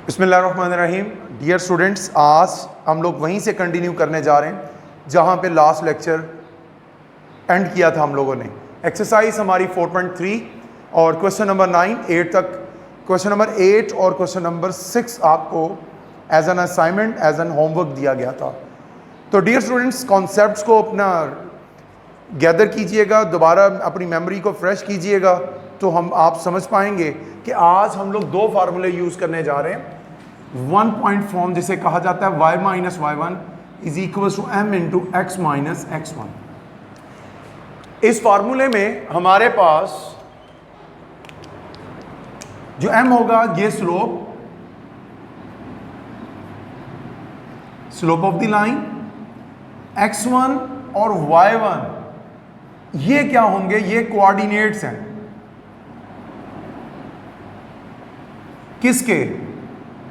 बिस्मिल्लाहिर्रहमानिर्रहीम। Dear students, आज हम लोग वहीं से कंटिन्यू करने जा रहे हैं जहाँ पे लास्ट लेक्चर एंड किया था हम लोगों ने। एक्सरसाइज हमारी 4.3 और क्वेश्चन नंबर 9 8 तक, क्वेश्चन नंबर 8 और क्वेश्चन नंबर 6 आपको as an assignment as an homework दिया गया था। तो डियर स्टूडेंट्स, कॉन्सेप्ट्स को अपना गैदर कीजिएगा, दोबारा अपनी मेमोरी को फ्रेश कीजिएगा, तो आप समझ पाएंगे कि आज हम लोग दो फार्मूले यूज़ करने जा रहे हैं। वन पॉइंट फॉर्म जिसे कहा जाता है y minus y1 is equal to m into x minus x1। इस फार्मूले में हमारे पास जो m होगा ये slope of the line, x1 और y1 ये क्या होंगे, ये कोऑर्डिनेट्स हैं किसके,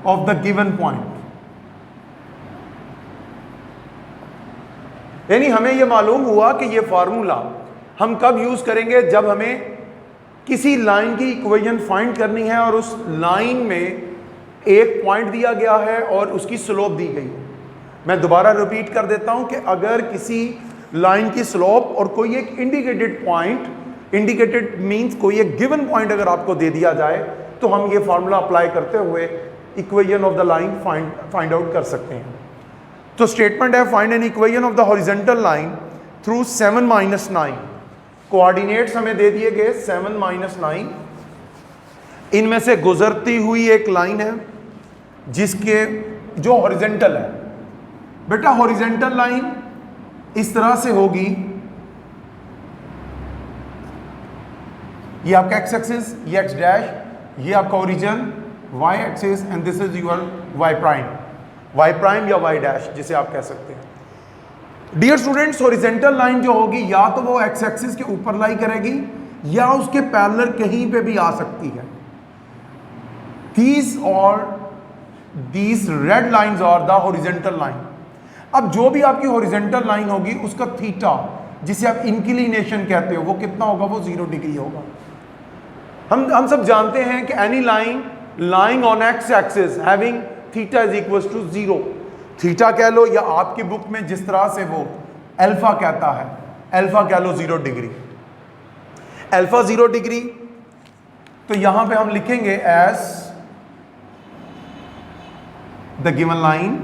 ऑफ द गिवन पॉइंट। यानी हमें यह मालूम हुआ कि यह फार्मूला हम कब यूज करेंगे, जब हमें किसी लाइन की इक्वेशन फाइंड करनी है और उस लाइन में एक पॉइंट दिया गया है और उसकी स्लोप दी गई है। मैं दोबारा रिपीट कर देता हूं कि अगर किसी लाइन की स्लोप और कोई एक इंडिकेटेड पॉइंट, इंडिकेटेड मींस कोई एक गिवन पॉइंट अगर आपको दे दिया जाए तो हम ये फार्मूला अप्लाई करते हुए equation of the line find out कर सकते हैं। तो स्टेटमेंट है, find an equation of the horizontal line through 7 minus 9। Coordinates हमें दे दिए गए 7 माइनस 9। इनमें से गुजरती हुई एक लाइन है जिसके जो हॉरिजॉन्टल है। बेटा हॉरिजॉन्टल लाइन इस तरह से होगी, ये आपका एक्स एक्सिस, ये एक्स डैश, ये आपका origin y axis and this is your y prime या y डैश जिसे आप कह सकते हैं। डियर स्टूडेंट्स, हॉरिजॉन्टल लाइन जो होगी या तो वो x एक्सिस के ऊपर लाई करेगी या उसके पैरेलल कहीं पे भी आ सकती है। these red lines are the horizontal line. अब जो भी आपकी हॉरिजॉन्टल लाइन होगी उसका थीटा, जिसे आप इंक्लिनेशन कहते हो, वो कितना होगा, वो 0 डिग्री होगा। हम सब जानते हैं कि any line lying on x axis having theta is equal to 0। Theta कह लो या आपकी बुक में जिस तरह से वो अल्फा कहता है, अल्फा कह लो 0 डिग्री, अल्फा 0 डिग्री। तो यहां पे हम लिखेंगे as the given line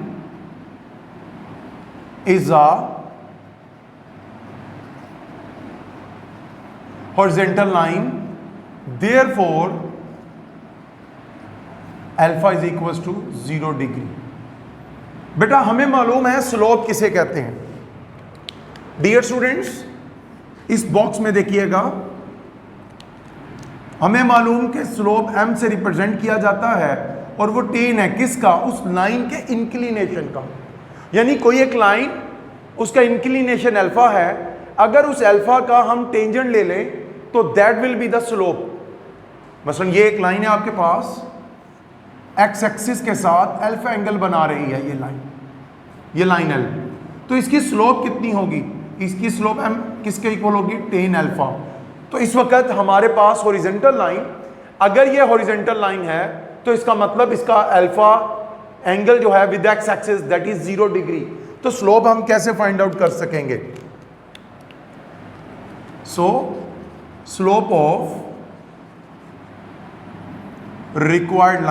is a horizontal line, therefore alpha is equal to 0 degree. बेटा हमें मालूम है स्लोप किसे कहते हैं। डियर स्टूडेंट्स, इस बॉक्स में देखिएगा, हमें मालूम कि स्लोप m से रिप्रेजेंट किया जाता है और वो टेन है किसका, उस लाइन के इंक्लिनेशन का। यानी कोई एक लाइन, उसका इंक्लिनेशन अल्फा है, अगर उस अल्फा का हम टेंजेंट ले लें तो that will be the slope. मसलन ये एक लाइन है आपके पास, एक्स एक्सिस के साथ अल्फा एंगल बना रही है ये लाइन एल। तो इसकी स्लोप कितनी होगी, इसकी स्लोप एम किसके इक्वल होगी, टेन अल्फा। तो इस वक्त हमारे पास हॉरिजॉन्टल लाइन, अगर ये हॉरिजॉन्टल लाइन है तो इसका मतलब इसका अल्फा एंगल जो है with x axis that is 0 degree. तो स्लोप हम कैसे फाइंड आउट कर सकेंगे, सो स्लोप ऑफ रिक्वायर्ड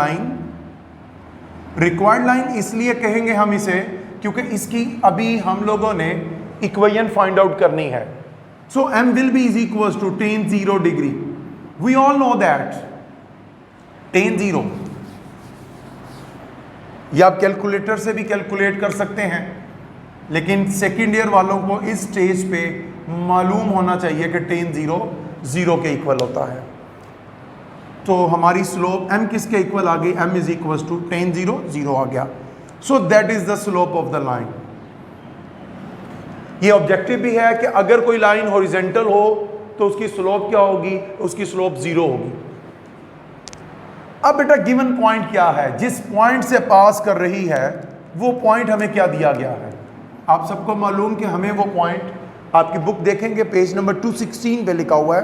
लाइन इसलिए कहेंगे हम इसे क्योंकि इसकी अभी हम लोगों ने इक्वेशन फाइंड आउट करनी है। So m will be is equal to tan 0 degree. We all know that tan 0 या आप कैलकुलेटर से भी कैलकुलेट कर सकते हैं, लेकिन सेकेंड ईयर वालों को इस स्टेज पे मालूम होना चाहिए कि tan 0 के इक्वल होता है। तो हमारी स्लोप m किसके इक्वल आ गई, m is equal to tan 0 आ गया। So that is the slope of the line. ये ऑब्जेक्टिव भी है कि अगर कोई लाइन हॉरिजॉन्टल हो तो उसकी स्लोप क्या होगी, उसकी स्लोप 0 होगी। अब बेटा गिवन पॉइंट क्या है, जिस पॉइंट से पास कर रही है वो पॉइंट हमें क्या दिया गया है। आप सबको मालूम कि हमें वो पॉइंट, आपकी बुक देखेंगे पेज नंबर 216 पे लिखा हुआ है,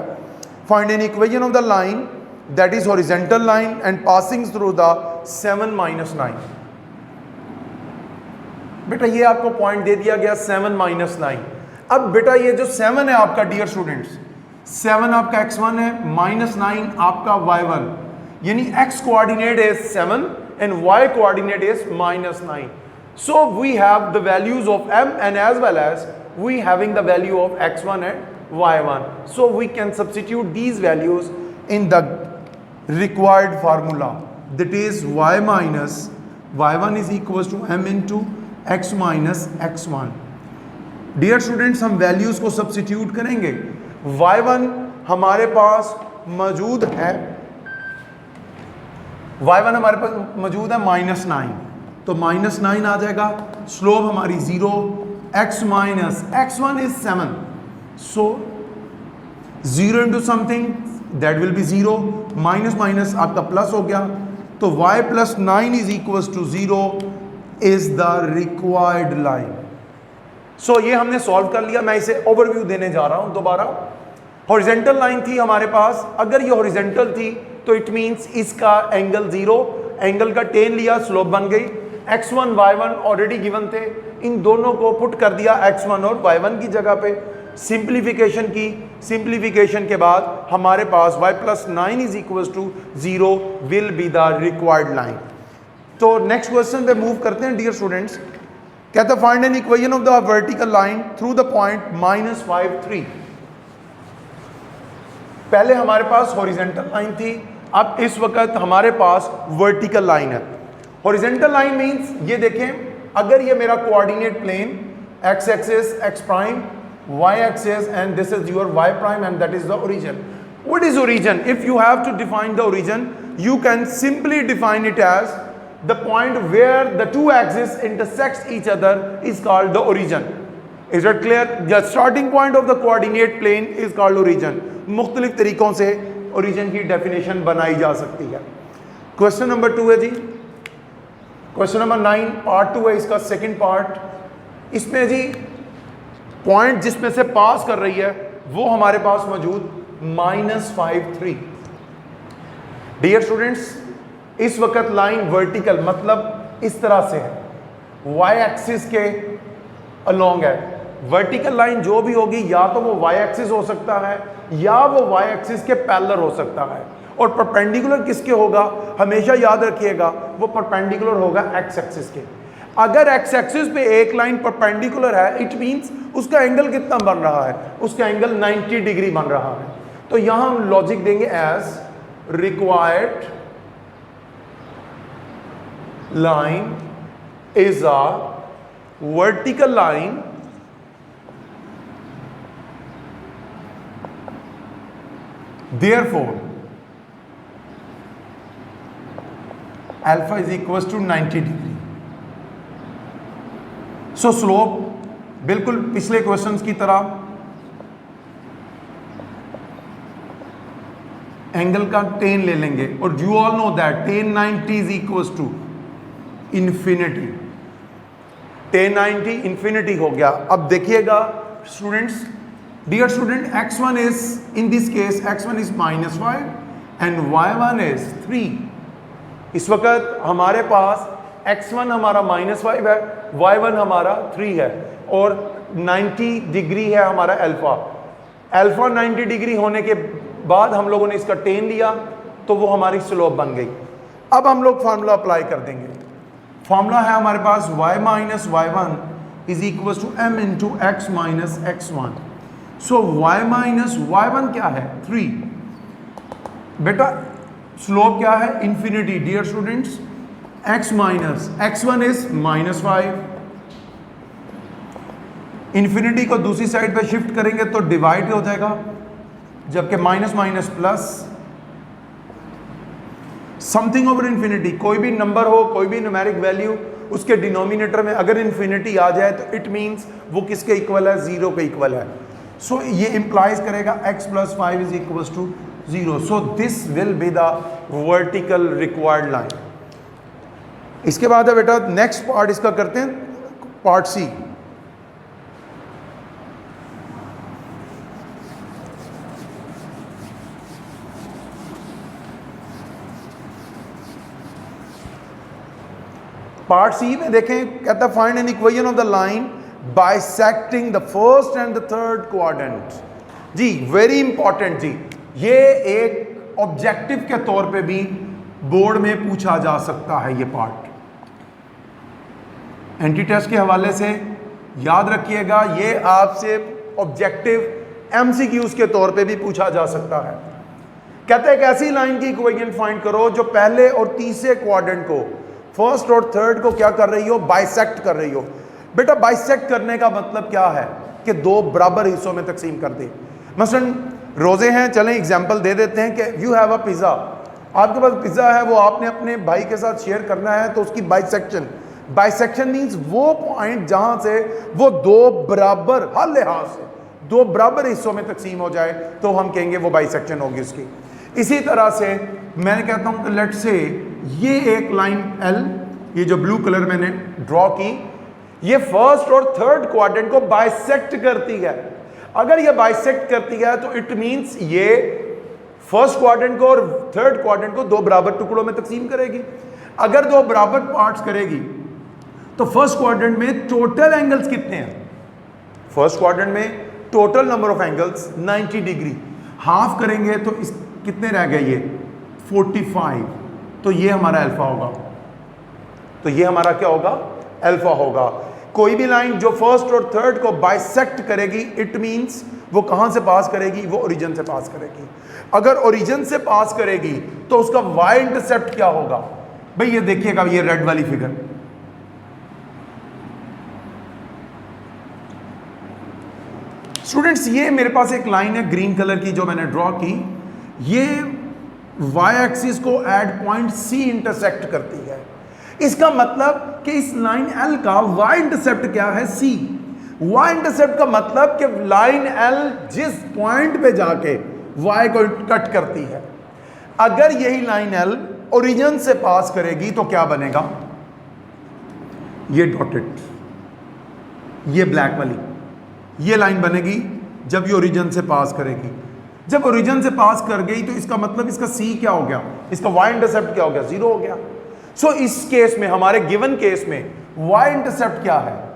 find an equation of the line that is horizontal line and passing through the 7 minus 9. बेटा ये आपको पॉइंट दे दिया गया 7 minus 9. अब बेटा ये जो 7 है आपका डियर स्टूडेंट्स, 7 आपका x1 है, -9 आपका y1, यानी x coordinate is 7 and y coordinate is -9. So we have the values of m and as well as we having the value of x1 and y1. So we can substitute these values in the required formula, that is y1 is equals to m into x minus x1. Dear students, हम values को substitute करेंगे. y1 हमारे पास मौजूद है, y1 हमारे पास मौजूद है -9, तो -9 आ जाएगा. स्लोप हमारी 0, x minus x1 is 7, so 0 into something that will be 0, minus minus आपका प्लस हो गया, तो y plus 9 is equals to 0 is the required line. So ये हमने सॉल्व कर लिया. मैं इसे ओवरव्यू देने जा रहा हूं दोबारा. हॉरिजॉन्टल लाइन थी हमारे पास, अगर ये हॉरिजॉन्टल थी तो इट मींस इसका एंगल 0, एंगल का टेन लिया, स्लोप बन गई. x1 y1 ऑलरेडी गिवन थे, इन दोनों को पुट कर दिया x1 और y1 की जगह पे, सिंप्लीफिकेशन की. सिंप्लीफिकेशन के बाद हमारे पास y plus 9 is equals to 0 will be the required line. तो नेक्स्ट क्वेश्चन पे मूव करते हैं डियर स्टूडेंट्स. कहता है find an equation of the vertical line through the point -5 3. पहले हमारे पास हॉरिजॉन्टल लाइन थी, अब इस वक्त हमारे पास वर्टिकल लाइन है. हॉरिजॉन्टल लाइन मींस ये देखें, अगर ये मेरा coordinate plane x axis x prime, y axis and this is your y prime and that is the origin. What is origin? If you have to define the origin, you can simply define it as the point where the two axes intersects each other is called the origin. Is that clear? The starting point of the coordinate plane is called origin. मुख्तलिफ तरीकों से origin की definition बनाई जा सकती है. Question number 2 है जी. Question number 9 part 2 है इसका second part. इसमें जी point जिसमें से पास कर रही है वो हमारे पास मौजूद -5 3. Dear students, इस वक्त लाइन वर्टिकल मतलब इस तरह से है, y एक्सिस के अलोंग है. वर्टिकल लाइन जो भी होगी या तो वो y एक्सिस हो सकता है या वो y एक्सिस के पैरेलल हो सकता है. और परपेंडिकुलर किसके होगा? हमेशा याद रखिएगा वो परपेंडिकुलर होगा x एक्सिस के. अगर x एक्सिस पे एक लाइन परपेंडिकुलर है, इट मींस उसका एंगल कितना बन रहा है? उसका एंगल 90 डिग्री बन रहा है. तो यहां हम लॉजिक देंगे as required line is a vertical line therefore alpha is equals to 90 degree. so slope बिल्कुल पिछले क्वेश्चंस की तरह एंगल का टेन ले लेंगे और you all know that tan 90 is equals to infinity. Tan 90 infinity हो गया. अब देखिएगा students, dear student, x1 is in this case x1 is -5 and y1 is 3. इस वक्त हमारे पास x1 हमारा -5 है, y1 हमारा 3 है और 90 डिग्री है हमारा अल्फा. अल्फा 90 डिग्री होने के बाद हम लोगों ने इसका टेन लिया तो वो हमारी स्लोप बन गई. अब हम लोग फार्मूला अप्लाई कर देंगे. फॉर्मूला है हमारे पास y minus y1 is equal to m into x minus x1. So y minus y1 क्या है? 3. बेटा स्लोप क्या है? Infinity. Dear students, x minus x1 is -5. Infinity को दूसरी साइड पे शिफ्ट करेंगे तो डिवाइड हो जाएगा, जबकि minus minus plus, something over infinity. कोई भी नंबर हो, कोई भी न्यूमेरिक वैल्यू, उसके डिनोमिनेटर में अगर इन्फिनिटी आ जाए तो इट मींस वो किसके इक्वल है? 0 के इक्वल है. सो ये इंप्लाइज करेगा x plus 5 is equals to 0. So this will be the vertical required line. इसके बाद है बेटा नेक्स्ट पार्ट इसका करते हैं, पार्ट सी. पार्ट सी में देखें, कहता है find an equation of the line bisecting the first and the third quadrant. जी वेरी इंपॉर्टेंट जी, ये एक ऑब्जेक्टिव के तौर पे भी बोर्ड में पूछा जा सकता है। ये पार्ट एंटी टेस्ट के हवाले से याद रखिएगा, ये आपसे ऑब्जेक्टिव एमसीक्यूज के तौर पे भी पूछा जा सकता है। कहते हैं एक ऐसी लाइन की इक्वेशन फाइंड करो जो पहले और तीसरे क्वाड्रेंट को, फर्स्ट और थर्ड को क्या कर रही हो, बाइसेक्ट कर रही हो। बेटा बाइसेक्ट करने का मतलब क्या है कि दो बराबर हिस्सों में तकसीम कर दे। मसलन रोजे हैं, चलें एग्जांपल दे देते हैं कि यू हैव अ पिज़्ज़ा, आपके पास पिज़्ज़ा है, वो आपने अपने भाई के साथ शेयर करना है, तो उसकी बाइसेक्शन मींस वो पॉइंट जहां से वो दो बराबर, हर लिहाज से दो बराबर हिस्सों में तकसीम हो जाए तो हम कहेंगे वो बाइसेक्शन होगी उसकी। इसी तरह से मैं कहता हूं कि लेट से ये एक लाइन L, ये जो ब्लू कलर मैंने ड्रॉ की, ये फर्स्ट और थर्ड क्वाड्रेंट को बाइसेक्ट करती है। अगर ये बाइसेक्ट करती है तो इट मींस ये फर्स्ट क्वाड्रेंट को और थर्ड क्वाड्रेंट को दो बराबर टुकड़ों में तकसीम करेगी। अगर दो बराबर पार्ट्स करेगी तो फर्स्ट क्वाड्रेंट में टोटल एंगल्स कितने हैं, फर्स्ट क्वाड्रेंट में total number of angles 90 degree, half करेंगे तो इस कितने रह गए, ये 45, तो ये हमारा अल्फा होगा, तो ये हमारा क्या होगा, अल्फा होगा। कोई भी लाइन जो फर्स्ट और थर्ड को बाइसेक्ट करेगी, इट मींस वो कहां से पास करेगी, वो ओरिजिन से पास करेगी। अगर ओरिजिन से पास करेगी तो उसका वाई इंटरसेप्ट क्या होगा, भाई ये देखिएगा, ये रेड वाली फिगर, स्टूडेंट्स ये मेरे पास एक लाइन है ग्रीन कलर की जो मैंने ड्रॉ की, ये वाई एक्सिस को एट पॉइंट सी इंटरसेक्ट करती है। इसका मतलब कि इस लाइन एल का वाई इंटरसेप्ट क्या है, सी। वाई इंटरसेप्ट का मतलब कि लाइन एल जिस पॉइंट पे जाके वाई को कट करती है, अगर यही लाइन एल ओरिजिन से पास करेगी तो क्या बनेगा, ये डॉटेड, ये ब्लैक वाली ये लाइन बनेगी जब ये ओरिजिन से पास करेगी। जब ओरिजिन से पास कर गई तो इसका मतलब इसका सी क्या हो गया, इसका वाई इंटरसेप्ट क्या हो गया, 0 हो गया। सो इस केस में, हमारे गिवन केस में वाई इंटरसेप्ट क्या है,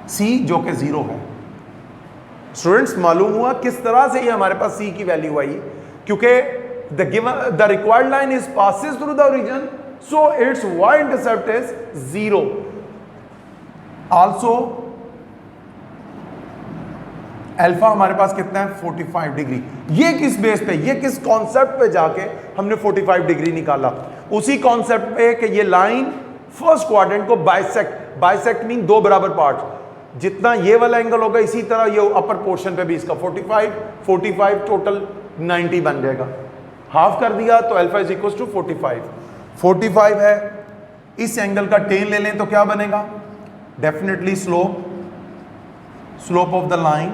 सी, जो कि 0 है। स्टूडेंट्स मालूम हुआ किस तरह से ये हमारे पास सी की वैल्यू आई, क्योंकि the required line is passes through the origin, so its y intercept is 0। Also alpha हमारे पास कितना है, 45 डिग्री। ये किस बेस पे, ये किस कॉन्सेप्ट पे जाके हमने 45 डिग्री निकाला, उसी कॉन्सेप्ट पे कि ये लाइन फर्स्ट क्वाड्रेंट को बाइसेक्ट मीन दो बराबर पार्ट, जितना ये वाला एंगल होगा इसी तरह ये अपर पोर्शन पे भी इसका 45 टोटल 90 बन जाएगा। हाफ कर दिया तो अल्फा इज इक्वल टू 45 है। इस एंगल का टेन ले लें तो क्या बनेगा, definitely slope of the line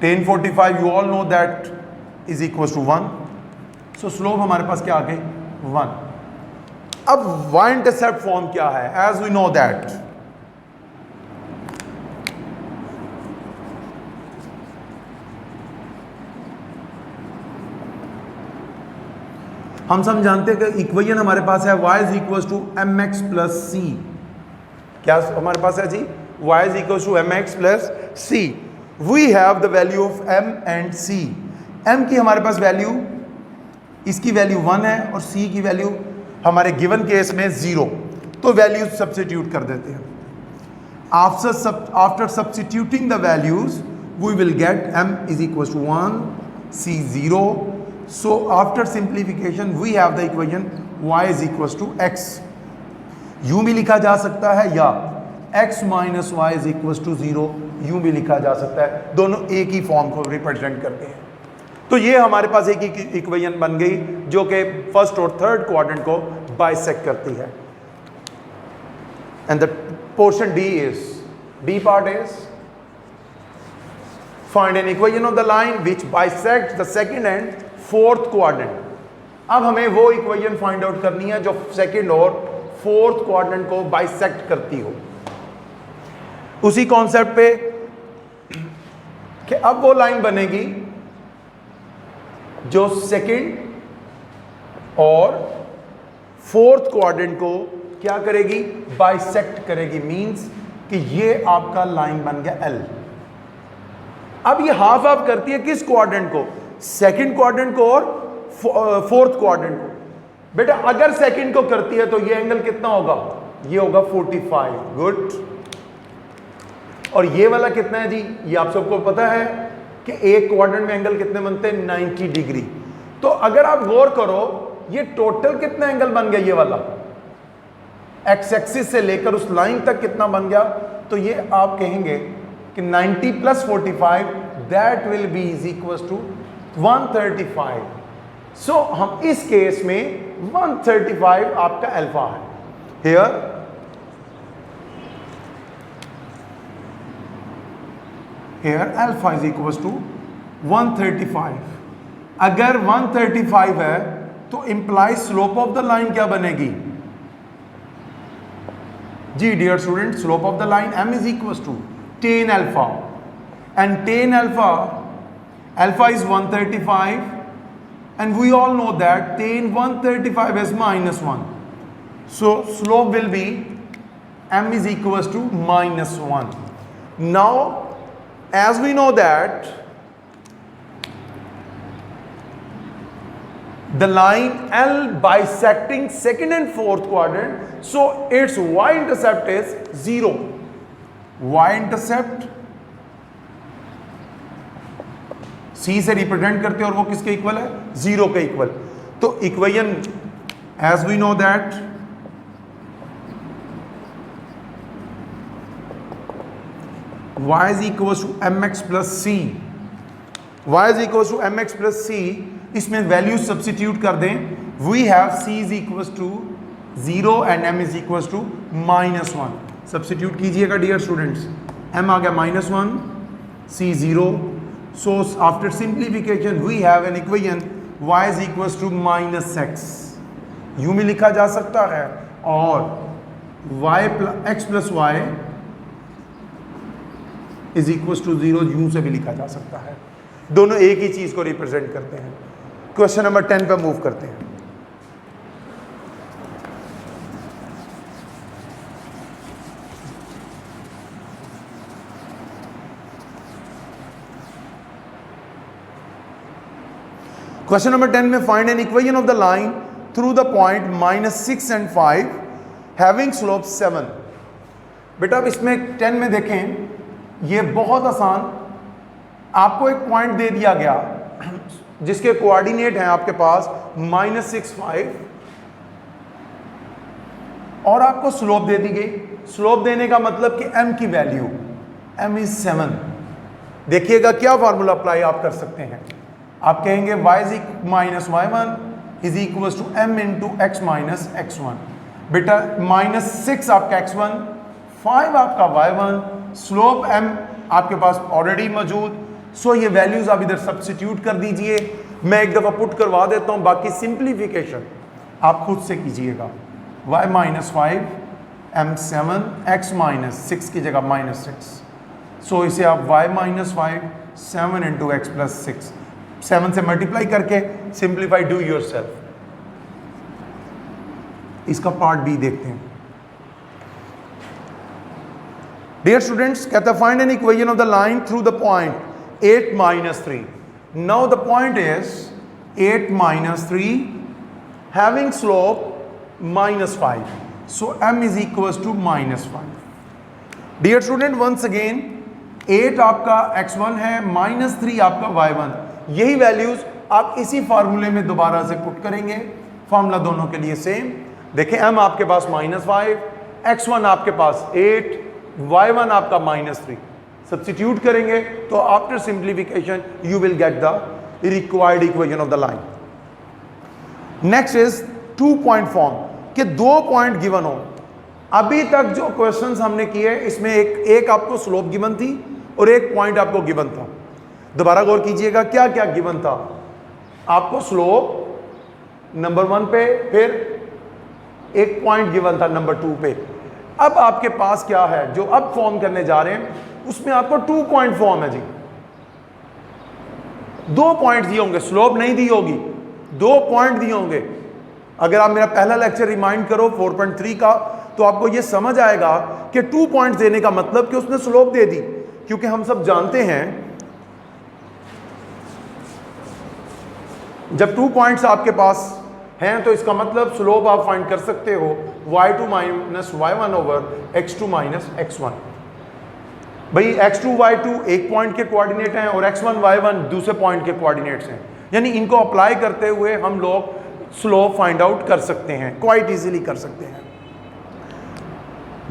tan 45 you all know that is equals to 1, so slope हमारे पास क्या आ गई, 1। अब y इंटरसेप्ट फॉर्म क्या है, एज वी नो दैट हम जानते हैं कि इक्वेशन हमारे पास है y is equal to M X plus C. क्या हमारे पास है जी, y is equal to M X plus C. We have the value of m and c। m की हमारे पास वैल्यू, इसकी वैल्यू 1 है और c की वैल्यू हमारे गिवन केस में 0, तो वैल्यूज सब्स्टिट्यूट कर देते हैं। After substituting the values we will get m is equal to 1, c 0। So after simplification we have the equation y is equal to x। यूं भी लिखा जा सकता है या x minus y is equal to 0, यूं भी लिखा जा सकता है, दोनों एक ही फॉर्म को रिप्रेजेंट करते हैं। तो ये हमारे पास एक ही इक्वेशन बन गई जो कि फर्स्ट और थर्ड क्वाड्रेंट को बाइसेक्ट करती है। And the portion D part is find an equation of the line which bisect the second and fourth quadrant. अब हमें वो इक्वेशन फाइंड आउट करनी है जो सेकंड और फोर्थ क्वाड्रेंट को बाइसेक्ट करती हो। उसी कॉन्सेप्ट पे कि अब वो लाइन बनेगी जो सेकंड और फोर्थ क्वाड्रेंट को क्या करेगी, बाइसेक्ट करेगी। मींस कि ये आपका लाइन बन गया एल। अब ये हाफ हाफ करती है किस क्वाड्रेंट को, सेकंड क्वाड्रेंट को और फोर्थ क्वाड्रेंट को। बेटा अगर सेकंड को करती है तो ये एंगल कितना होगा, ये होगा 45। गुड। और ये वाला कितना है जी, ये आप सबको पता है कि एक क्वाड्रेंट में एंगल कितने बनते हैं, 90 डिग्री। तो अगर आप गौर करो ये टोटल कितना एंगल बन गया, ये वाला एक्स एक्सिस से लेकर उस लाइन तक कितना बन गया, तो ये आप कहेंगे कि 90 + 45 that will be is equal to 135। So हम इस केस में 135 आपका अल्फा है। here alpha is equal to 135। अगर 135 है तो imply slope of the line क्या बनेगी जी dear student, slope of the line m is equal to tan alpha, and tan alpha is 135, and we all know that tan 135 is -1, so slope will be m is equals to -1. Now as we know that the line L bisecting second and fourth quadrant, so its y-intercept is 0. y-intercept C से represent करते हैं और वो किसके equal है, 0 के equal. तो equation as we know that y is equals to mx plus c, y is equals to mx plus c, इसमें वैल्यू सब्स्टिट्यूट कर दें, we have c is equals to 0 and m is equals to -1। Substitute कीजिएगा dear students, m आ गया -1, c 0, so after simplification we have an equation y is equals to -x, यूं भी लिखा जा सकता है, और x plus y is equal to 0 यूं से भी लिखा जा सकता है। दोनों एक ही चीज को रिप्रेजेंट करते हैं। क्वेश्चन नंबर 10 पे मूव करते हैं। क्वेश्चन नंबर 10 में find an equation of the line through the point -6 and 5 having slope 7। बेटा अब इसमें 10 में देखें, ये बहुत आसान, आपको एक पॉइंट दे दिया गया जिसके कोऑर्डिनेट हैं आपके पास -6, 5, और आपको स्लोप दे दी गई। स्लोप देने का मतलब कि m की वैल्यू m इज 7। देखिएगा क्या फार्मूला अप्लाई आप कर सकते हैं। आप कहेंगे y -y1 is equal to m into x minus x1। बेटा -6 आपका x1, 5 आपका y1, स्लोप m आपके पास ऑलरेडी मौजूद। सो ये वैल्यूज आप इधर सब्स्टिट्यूट कर दीजिए। मैं एक दफ़ा पुट करवा देता हूँ, बाकी सिंप्लीफिकेशन आप खुद से कीजिएगा। y -5 m 7 x -6 की जगह -6, सो इसे आप y -5 7 इंटू एक्स प्लस 6 7 से मल्टीप्लाई करके सिंप्लीफाई, डू योरसेल्फ। इसका पार्ट बी देखते हैं। डियर स्टूडेंट्स, कहता है find an equation of the line through the point 8 - 3। Now the point is 8 - 3 having slope -5, so m is equal to -5। Dear student once again 8 आपका x1 है, -3 आपका y1। यही values आप इसी फार्मूले में दोबारा से पुट करेंगे। फार्मूला दोनों के लिए सेम। देखें m आपके पास -5, x1 आपके पास 8, y1 आपका -3। सब्स्टिट्यूट करेंगे तो after simplification you will get the required equation of the line. Next is 2 point form के 2 पॉइंट गिवन हो। अभी तक जो क्वेश्चंस हमने किए इसमें एक आपको स्लोप गिवन थी और एक पॉइंट आपको गिवन था। दोबारा गौर कीजिएगा क्या क्या गिवन था। आपको स्लोप नंबर 1 पे, फिर एक पॉइंट गिवन था नंबर 2 पे। अब आपके पास क्या है जो अब फॉर्म करने जा रहे हैं, उसमें आपको 2 पॉइंट फॉर्म है जी। 2 पॉइंट दिए होंगे, स्लोप नहीं दी होगी, 2 पॉइंट दिए होंगे। अगर आप मेरा पहला लेक्चर रिमाइंड करो 4.3 का, तो आपको यह समझ आएगा कि 2 पॉइंट देने का मतलब कि उसने स्लोप दे दी, क्योंकि हम सब जानते हैं जब 2 पॉइंट्स आपके पास हैं तो इसका मतलब स्लोप आप फाइंड कर सकते हो y2 minus y1 over x2 minus x1। भाई x2 y2 एक पॉइंट के कोऑर्डिनेट हैं और x1 y1 दूसरे पॉइंट के कोऑर्डिनेट्स हैं, यानी इनको अप्लाई करते हुए हम लोग स्लोप फाइंड आउट कर सकते हैं, क्वाइट इजीली कर सकते हैं।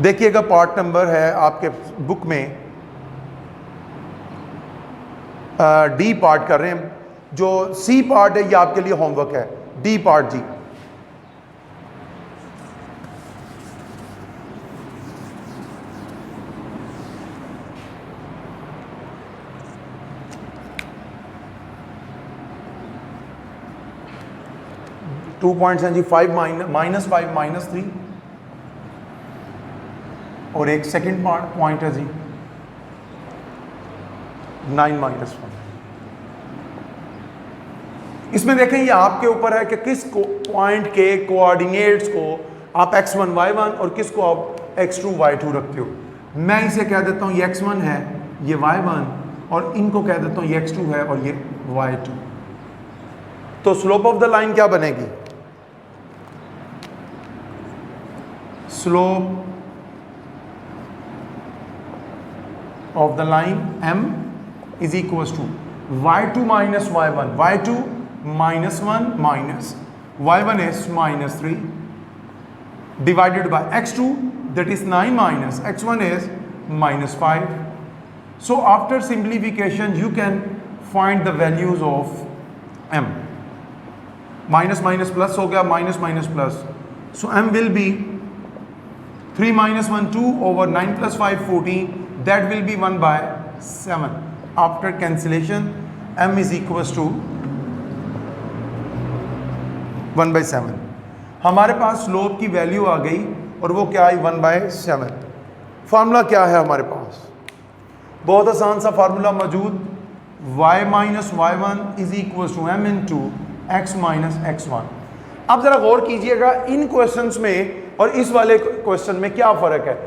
देखिएगा पार्ट नंबर है आपके बुक में, डी पार्ट कर रहे हैं, जो सी पार्ट है ये आपके लिए होमवर्क है, डी पार्ट जी। टू पॉइंट्स हैं जी, 5 माइनस 5 माइनस 3 और एक सेकंड पॉइंट है जी 9 माइनस 1। इसमें देखें ये आपके ऊपर है कि किस पॉइंट के कोऑर्डिनेट्स को आप x1 y1 और किसको आप x2 y2 रखते हो। मैं इसे कह देता हूं ये x1 है, ये y1, और इनको कह देता हूं ये x2 है और ये y2। तो स्लोप ऑफ द लाइन क्या बनेगी? Slope of the line m is equal to y2 minus y1, y2 minus 1 minus y1 is minus 3 divided by x2, that is 9 minus x1 is minus 5. So after simplification you can find the values of m. Minus minus plus हो गया, minus minus plus, so m will be 3 minus 1 2 over 9 plus 5 14, that will be 1 by 7. After cancellation m is equals to 1/7। हमारे पास slope की value आ गई और वो क्या आई 1/7। Formula क्या है हमारे पास? बहुत आसान सा फार्मूला मौजूद, y minus y1 is equal to m into x minus x1। अब जरा गौर कीजिएगा इन क्वेश्चंस में और इस वाले क्वेश्चन में क्या फर्क है।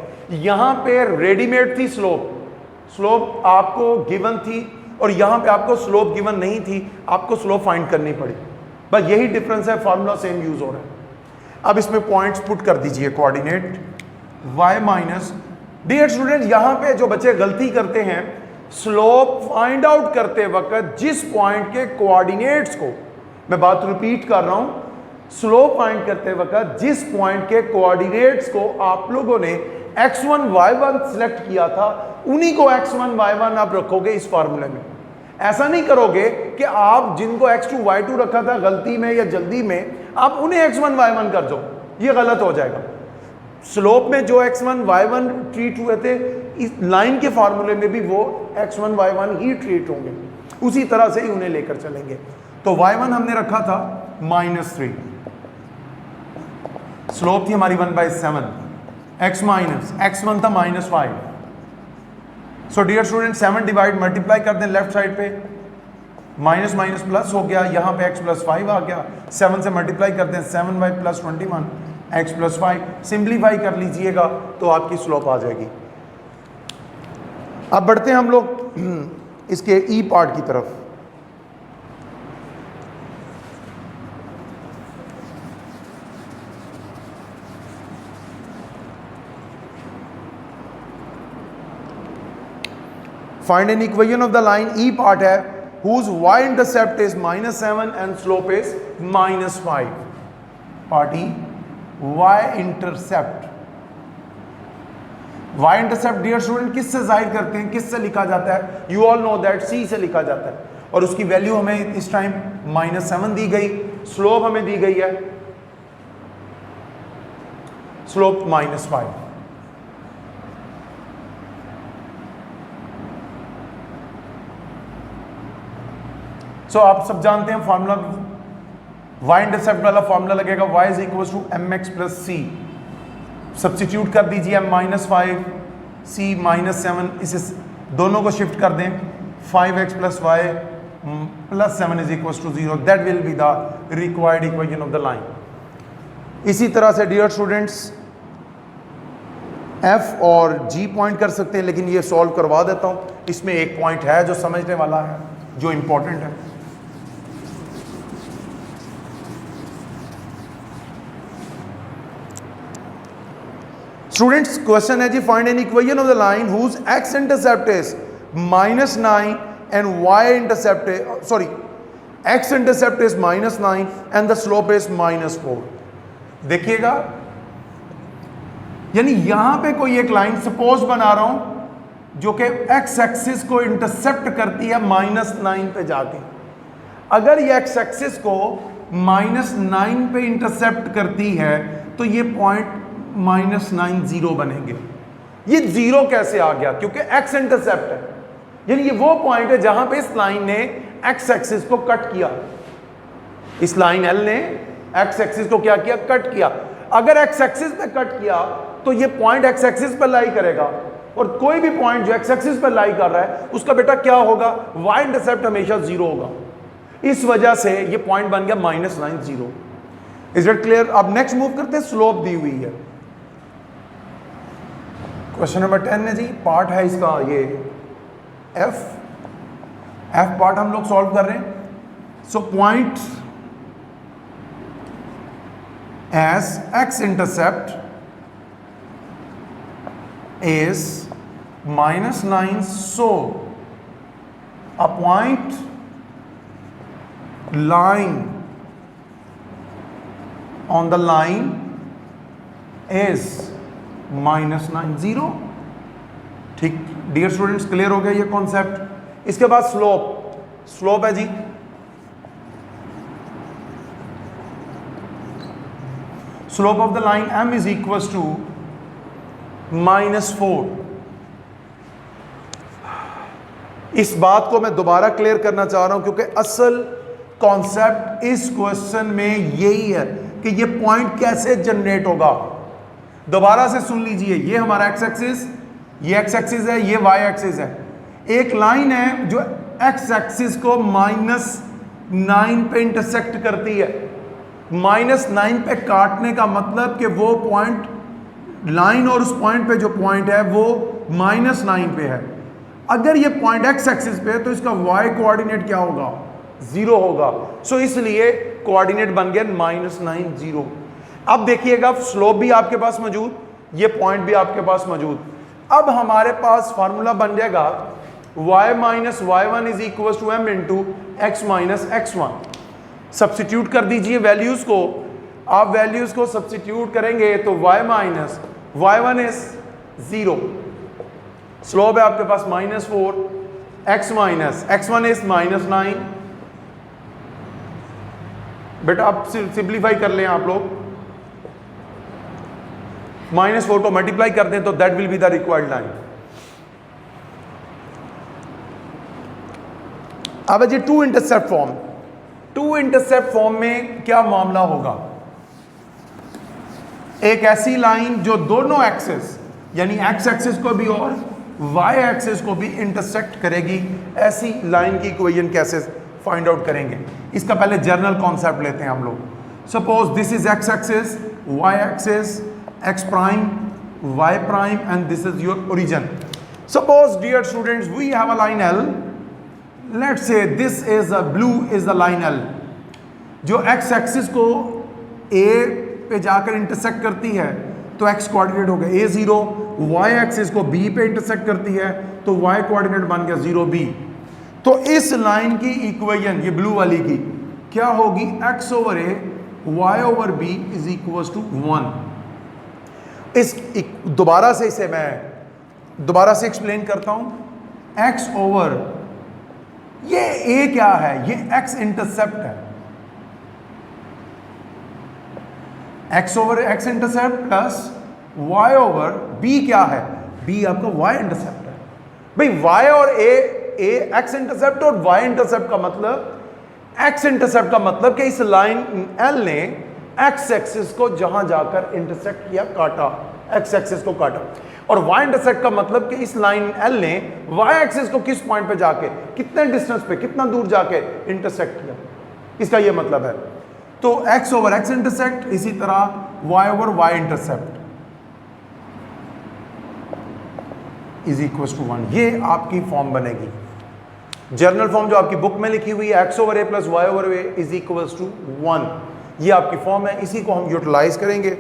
यहाँ पे रेडीमेड थी स्लोप आपको गिवन थी, और यहाँ पे आपको स्लोप गिवन नहीं थी, आपको स्लोप फाइंड करनी पड़ी। बस यही डिफरेंस है, फार्मूला सेम यूज हो रहा है। अब इसमें पॉइंट्स पुट कर दीजिए, coordinate y minus. Dear student, यहां पे जो बच्चे गलती करते हैं स्लोप फाइंड आउट करते वक्त जिस पॉइंट के कोऑर्डिनेट्स को, मैं बात रिपीट कर रहा हूं, स्लोप फाइंड करते वक्त जिस पॉइंट के कोऑर्डिनेट्स को आप लोगों ने x1 y1 सिलेक्ट किया था उन्हीं को x1 y1 आप रखोगे इस फार्मूले में। ऐसा नहीं करोगे कि आप जिनको x2 y2 रखा था गलती में या जल्दी में आप उन्हें x1 y1 कर दो, ये गलत हो जाएगा। स्लोप में जो x1 y1 ट्रीट हुए थे इस लाइन के फार्मूले में भी वो x1 y1 ही ट्रीट होंगे, उसी तरह से ही उन्हें लेकर चलेंगे। तो y1 हमने रखा था -3, स्लोप थी हमारी 1/7, x माइनस x1 था -5। So dear student 7 divide multiply कर दें लेफ्ट साइड पे, माइनस माइनस प्लस हो गया, यहाँ पे x प्लस 5 आ गया, 7 से मल्टीप्लाई कर दें 7y plus 21 x plus 5, simplify कर लीजिएगा तो आपकी स्लोप आ जाएगी। अब बढ़ते हैं हम लोग इसके ई पार्ट की तरफ। Find an equation of the line E part है whose y intercept is -7 and slope is -5. Part E, y intercept dear student किससे जाहिर करते हैं, किससे लिखा जाता है? You all know that C से लिखा जाता है, और उसकी वैल्यू हमें इस टाइम -7 दी गई, स्लोप हमें दी गई है स्लोप -5। सो आप सब जानते हैं फार्मूला, y इंटरसेप्ट वाला फार्मूला लगेगा y is equal to mx plus c। Substitute कर दीजिए -5 c -7, इसे दोनों को शिफ्ट कर दें 5x + y + 7 = 0, that will be the required equation of the line. इसी तरह से डियर स्टूडेंट्स f और g पॉइंट कर सकते हैं, लेकिन ये सॉल्व करवा देता हूं। इसमें एक पॉइंट है जो समझने वाला है, जो इंपॉर्टेंट है। स्टूडेंट्स क्वेश्चन है जी, find an equation of the line whose x intercept is -9 and y intercept x intercept is -9 and the slope is -4। देखिएगा, यानी यहां पे कोई एक लाइन सपोज बना रहा हूं जो कि x एक्सिस को इंटरसेप्ट करती है -9 पे जाके। अगर ये x एक्सिस को -9 पे इंटरसेप्ट करती है तो ये पॉइंट -9 0 बनेंगे। ये 0 कैसे आ गया? क्योंकि x इंटरसेप्ट है, यानी ये वो पॉइंट है जहां पे इस लाइन ने x एक्सिस को कट किया। इस लाइन L ने x एक्सिस को क्या किया? कट किया। अगर x एक्सिस पे कट किया तो ये पॉइंट x एक्सिस पर लाई करेगा, और कोई भी पॉइंट जो x एक्सिस पर लाई कर रहा है उसका बेटा क्या होगा? y इंटरसेप्ट हमेशा 0 होगा। इस वजह से ये पॉइंट बन गया -9 0। Is it clear? अब नेक्स्ट मूव करते हैं, स्लोप दी हुई है। क्वेश्चन नंबर 10 है जी, पार्ट है इसका ये f पार्ट हम लोग सॉल्व कर रहे हैं। So point as x intercept is -9, so a point lying on the line is -9 0। ठीक, डियर स्टूडेंट्स क्लियर हो गया ये कॉन्सेप्ट। इसके बाद स्लोप है जी, slope of the line m is equals to -4। इस बात को मैं दोबारा क्लियर करना चाह रहा हूं क्योंकि असल कॉन्सेप्ट इस क्वेश्चन में यही है कि ये पॉइंट कैसे जनरेट होगा। दोबारा से सुन लीजिए, ये हमारा x एक्सिस, ये x एक्सिस है, ये y एक्सिस है। एक लाइन है जो x एक्सिस को -9 पे इंटरसेक्ट करती है। -9 पे काटने का मतलब कि वो पॉइंट लाइन और उस पॉइंट पे जो पॉइंट है वो -9 पे है। अगर ये पॉइंट x एक्सिस पे है तो इसका y कोऑर्डिनेट क्या होगा? 0 होगा। सो इसलिए कोऑर्डिनेट बन गया -9 0। अब देखिएगा, स्लोप भी आपके पास मौजूद, ये पॉइंट भी आपके पास मौजूद। अब हमारे पास फार्मूला बन जाएगा y - y1 = m × x - x1। Substitute कर दीजिए वैल्यूज को। आप वैल्यूज को सब्स्टिट्यूट करेंगे तो y - y1 इज 0, स्लोप है आपके पास -4, x - x1 इज -9। बेटा आप सिंप्लीफाई कर लें, आप लोग -4 को मल्टीप्लाई कर दें तो that will be the required line. अब है जी two intercept form. Two intercept form में क्या मामला होगा? एक ऐसी लाइन जो दोनों एक्सिस यानी x एक्सिस को भी और y एक्सिस को भी इंटरसेक्ट करेगी, ऐसी लाइन की इक्वेशन कैसे फाइंड आउट करेंगे? इसका पहले जनरल कॉन्सेप्ट लेते हैं हम लोग। Suppose this is x axis, y axis, x prime, y prime and this is your origin. Suppose dear students we have a line L, let's say this is a blue is the line L जो x axis को a पे जाकर intersect करती है तो x coordinate हो गया a0, y axis को b पे इंटरसेक्ट करती है तो y कोऑर्डिनेट बन गया 0b। तो इस लाइन की इक्वेशन ये ब्लू वाली की क्या होगी? x/a y/b = 1। इस दोबारा से इसे मैं दोबारा से एक्सप्लेन करता हूं। x/, ये a क्या है? ये x इंटरसेप्ट है। x/x इंटरसेप्ट प्लस y/b क्या है? b आपका y इंटरसेप्ट है। भाई y और a x इंटरसेप्ट और y इंटरसेप्ट का मतलब, x इंटरसेप्ट का मतलब कि इस लाइन L ने x एक्सिस को जहां जाकर इंटरसेक्ट किया, काटा, एक्स एक्सिस को काटा। और y इंटरसेक्ट का मतलब कि इस लाइन L ने y एक्सिस को किस पॉइंट पे जाके, कितने डिस्टेंस पे, कितना दूर जाके इंटरसेक्ट किया, इसका ये मतलब है। तो x ओवर x इंटरसेक्ट, इसी तरह y over y intercept is equal to 1। ये आपकी फॉर्म बनेगी, जर्नल फॉर्म जो आपकी बुक में लिखी हुई है, x over a plus y over a is equal to 1। ये आपकी फॉर्म है, इसी को हम यूटिलाइज करेंगे।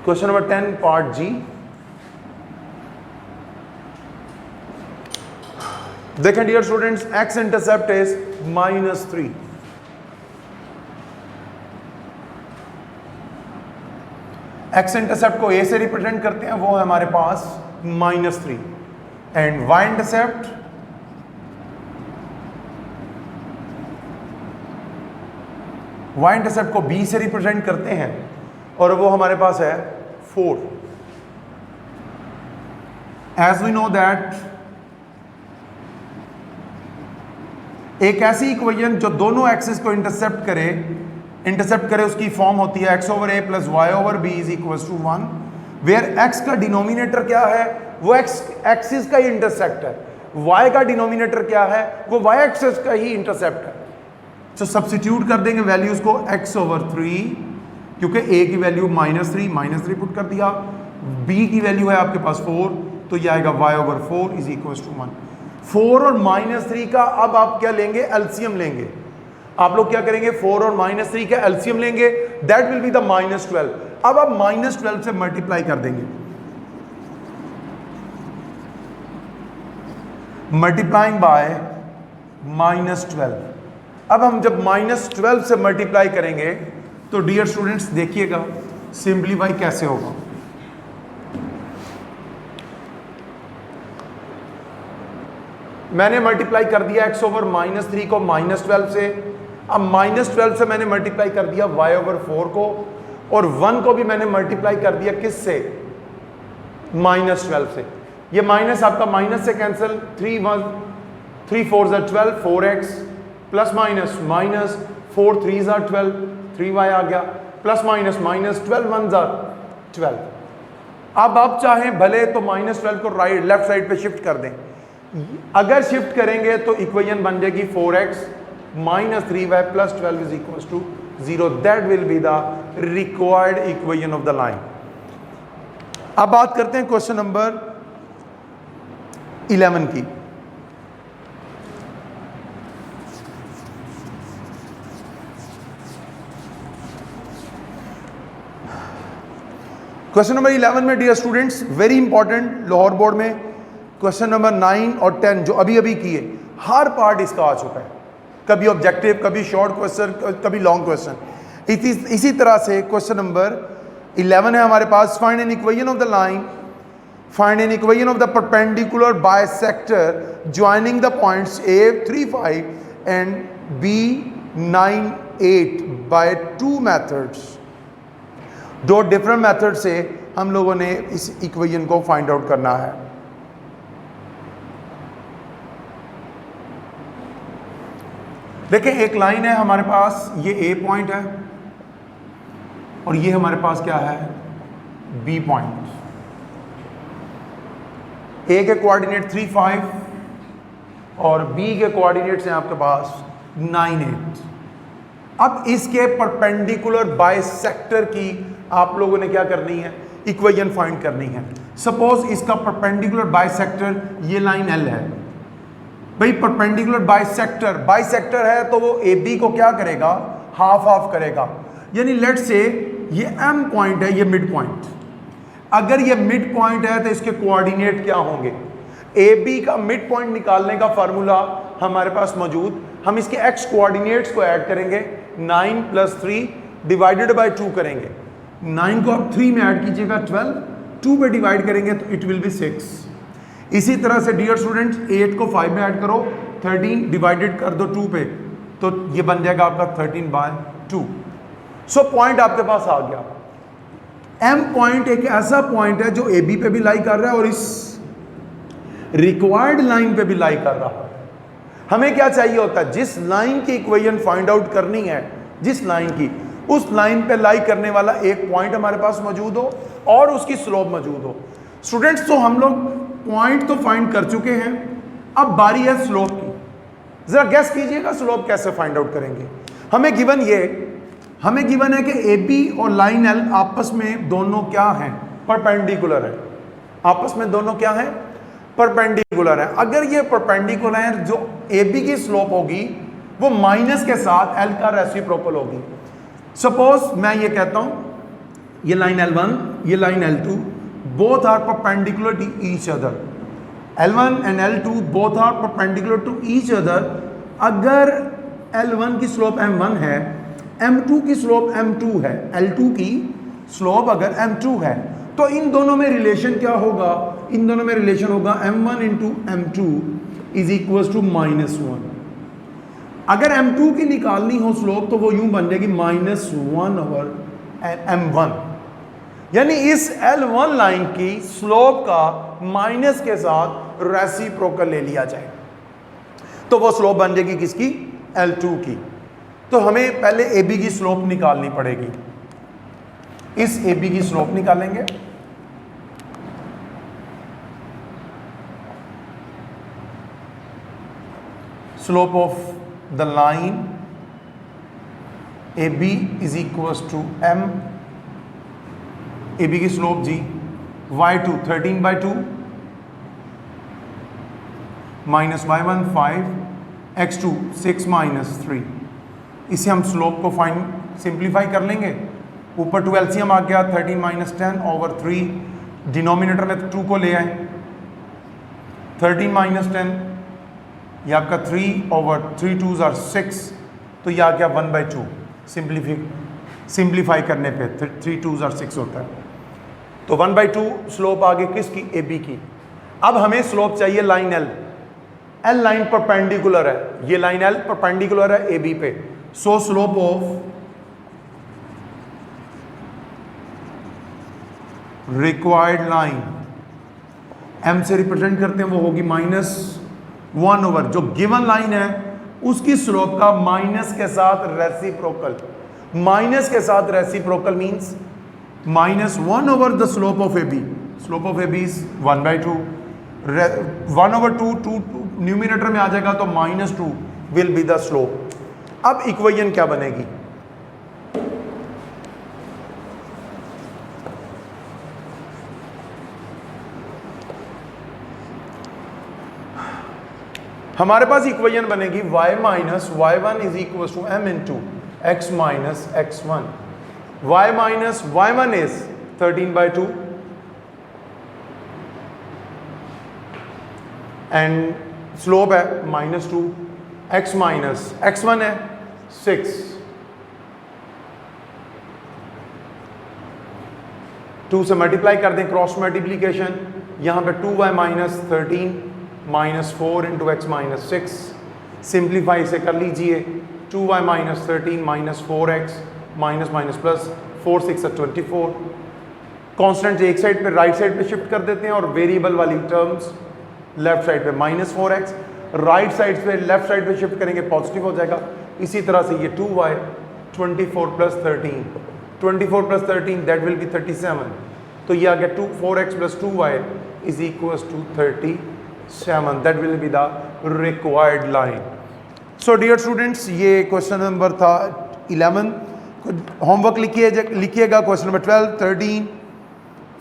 Question number 10 part g. देखें dear students, x intercept is -3। x intercept को a से रिप्रेजेंट करते हैं, वो है हमारे पास -3। एंड y इंटरसेप्ट को b से रिप्रेजेंट करते हैं और वो हमारे पास है 4। एज वी नो दैट एक ऐसी इक्वेशन जो दोनों एक्सिस को इंटरसेप्ट करे उसकी फॉर्म होती है x over a plus y over b is equal to 1, where x का डिनोमिनेटर क्या है, वो x एक्सिस का ही इंटरसेप्ट है, y का डिनोमिनेटर क्या है, वो y एक्सिस का ही इंटरसेप्ट है। तो सब्स्टिट्यूट कर देंगे वैल्यूज को, x ओवर 3, क्योंकि a की वैल्यू -3 पुट कर दिया, b की वैल्यू है आपके पास 4, तो ये आएगा y over 4 is equal to 1। 4 और -3 का अब आप क्या लेंगे, एलसीएम लेंगे। आप लोग क्या करेंगे, 4 और -3 का एलसीएम लेंगे, दैट विल बी द -12। अब आप -12 से मल्टीप्लाई कर देंगे, मल्टीप्लाइंग बाय -12। अब हम जब -12 से मल्टीप्लाई करेंगे तो डियर स्टूडेंट्स देखिएगा सिंप्लीफाई कैसे होगा। मैंने मल्टीप्लाई कर दिया x ओवर -3 को -12 से, अब -12 से मैंने मल्टीप्लाई कर दिया y ओवर 4 को, और 1 को भी मैंने मल्टीप्लाई कर दिया किस से, -12 से। ये माइनस आपका माइनस से cancel, 3 4 12, 4x plus minus minus 4 3 12, 3y आ गया, प्लस माइनस माइनस 12 1 12। अब आप चाहें भले तो -12 को लेफ्ट साइड पे शिफ्ट कर दें, अगर शिफ्ट करेंगे तो इक्वेशन बन जाएगी 4x minus 3y plus 12 is equal to 0। That will be the required equation of the line. अब बात करते हैं क्वेश्चन नंबर 11 की। क्वेश्चन नंबर 11 में dear students very important, Lahore board में क्वेश्चन नंबर 9 और 10 जो अभी अभी किए, हर पार्ट इसका आ चुका है, कभी ऑब्जेक्टिव, कभी शॉर्ट क्वेश्चन, कभी लॉन्ग क्वेश्चन। इसी तरह से क्वेश्चन नंबर 11 है हमारे पास, find an equation of the line, find an equation of the perpendicular bisector joining the points A 3 5 and B 9 8 by 2 methods. 2 different method से हम लोगों ने इस इक्वेशन को फाइंड आउट करना है। देखिए एक लाइन है हमारे पास, ये A पॉइंट है और ये हमारे पास क्या है, B पॉइंट। A के कोऑर्डिनेट 3 5 और B के कोऑर्डिनेट्स हैं आपके पास 9 8। अब इसके परपेंडिकुलर बाइसेक्टर की आप लोगों ने क्या करनी है, इक्वेशन फाइंड करनी है। सपोज इसका परपेंडिकुलर बाइसेक्टर ये लाइन L है, भाई परपेंडिकुलर बाइसेक्टर है तो वो AB को क्या करेगा, हाफ हाफ करेगा। यानी लेट से ये M पॉइंट है, ये मिड पॉइंट, अगर ये मिड पॉइंट है तो इसके कोऑर्डिनेट क्या होंगे। AB का मिड पॉइंट निकालने का फार्मूला हमारे पास मौजूद, हम इसके x कोऑर्डिनेट्स को ऐड करेंगे, 9 + 3 डिवाइडेड बाय 2 करेंगे। 9 को आप 3 में ऐड कीजिएगा 12, 2 पे डिवाइड करेंगे तो इट विल बी 6। इसी तरह से डियर स्टूडेंट्स 8 को 5 में ऐड करो, 13 डिवाइडेड कर दो 2 पे, तो ये बन जाएगा आपका 13/2। सो पॉइंट आपके पास आ गया। M पॉइंट एक ऐसा पॉइंट है जो AB पे भी लाई कर रहा है और इस रिक्वायर्ड लाइन पे भी लाई कर रहा है। हमें क्या चाहिए होता है, जिस लाइन की इक्वेशन फाइंड आउट करनी है, जिस लाइन की, उस लाइन पे लाई करने वाला एक पॉइंट हमारे पास मौजूद हो और उसकी स्लोप मौजूद हो। स्टूडेंट्स, तो हम लोग पॉइंट तो फाइंड कर चुके हैं, अब बारी है स्लोप की। जरा गैस कीजिएगा स्लोप कैसे फाइंड आउट करेंगे। हमें गिवन है कि ए बी और लाइन एल आपस में दोनों क्या हैं, परपेंडिकुलर है। आपस में दोनों क्या हैं, परपेंडिकुलर है। अगर ये परपेंडिकुलर है, जो ए बी की स्लोप होगी वो माइनस के साथ एल का रेसिप्रोकल होगी। सपोज मैं ये कहता हूं ये लाइन L1, ये line L2, both are perpendicular to each other. L1 and L2 both are perpendicular to each other. अगर L1 की स्लोप M1 है, M2 की स्लोप M2 है, L2 की स्लोप अगर M2 है, तो इन दोनों में रिलेशन क्या होगा? इन दोनों में रिलेशन होगा M1 into M2 is equal to -1। अगर M2 की निकालनी हो स्लोप तो वो यूं बन जाएगी -1 ओवर M1, यानी इस L1 लाइन की स्लोप का माइनस के साथ रेसिप्रोकल ले लिया जाए तो वो स्लोप बन जाएगी किसकी? L2 की। तो हमें पहले AB की स्लोप निकालनी पड़ेगी। इस AB की स्लोप निकालेंगे। Slope of the line AB is equal to M। AB की स्लोप जी y2 13/2 minus y1 5, x2 6 minus 3। इसे हम स्लोप को फाइंड सिंप्लीफाई कर लेंगे। ऊपर 2 एलसीएम आ गया, 13 माइनस 10 ओवर 3, डिनोमिनेटर में 2 को ले आए, 13 माइनस 10 ये आपका 3 ओवर 3 2s आर 6, तो ये आ गया 1/2। सिंप्लीफाई करने पे 3 2s आर 6 होता है। तो 1/2 स्लोप आ गई किसकी? AB की। अब हमें स्लोप चाहिए लाइन L लाइन परपेंडिकुलर है, ये लाइन L परपेंडिकुलर है AB पे। सो slope of required line M से रिप्रेजेंट करते हैं, वो होगी -1 ओवर जो गिवन लाइन है उसकी स्लोप का माइनस के साथ रेसिप्रोकल। माइनस के साथ reciprocal means -1 over the slope of AB। Slope of AB is 1/2, 1/2 numerator में आ जाएगा तो -2 विल बी द स्लोप। अब इक्वेशन क्या बनेगी? हमारे पास इक्वेशन बनेगी y minus y1 is equal to m into x minus x1। y minus y1 is 13/2 and slope है -2, x माइनस x1 है 6, 2 से मल्टीप्लाई कर दें, क्रॉस मल्टीप्लीकेशन, यहां पे 2y minus 13 -4 into x minus 6। Simplify से कर लीजिए, 2y minus 13 -4x minus minus plus 4 6 24। Constant एक साइड पे राइट साइड पे शिफ्ट कर देते हैं और वेरिएबल वाली टर्म्स लेफ्ट साइड पे -4x, राइट साइड पे लेफ्ट साइड पे शिफ्ट करेंगे पॉजिटिव हो जाएगा। इसी तरह से ये 2y 24 plus 13, 24 plus 13 that will be 37। तो ये आ गया 4x plus 2y is equal to 37। That will be the required line. So dear students, ये क्वेश्चन नंबर था 11। होमवर्क लिखिएगा क्वेश्चन नंबर 12, 13,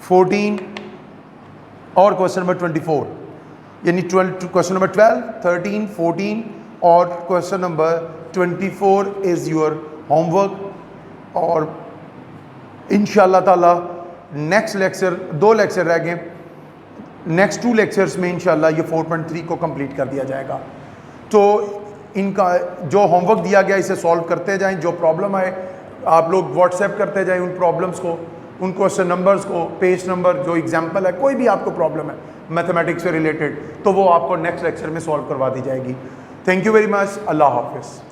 14 और क्वेश्चन नंबर 24, यानी क्वेश्चन नंबर 12, 13, 14 और question number 24 is your homework. और इंशाअल्लाह ताला नेक्स्ट लेक्चर, 2 लेक्चर रह गए, नेक्स्ट 2 लेक्चर्स में इंशाअल्लाह ये 4.3 को कंप्लीट कर दिया जाएगा। तो इनका जो होमवर्क दिया गया इसे सॉल्व करते जाएं। जो प्रॉब्लम आए आप लोग व्हाट्सएप करते जाएं, उन प्रॉब्लम्स को, उन क्वेश्चन नंबर्स को, पेज नंबर, जो एग्जाम्पल है, कोई भी आपको प्रॉब्लम है मैथमेटिक्स से रिलेटेड तो वो आपको नेक्स्ट लेक्चर में सॉल्व करवा दी जाएगी। Thank you very much. अल्लाह हाफिज़।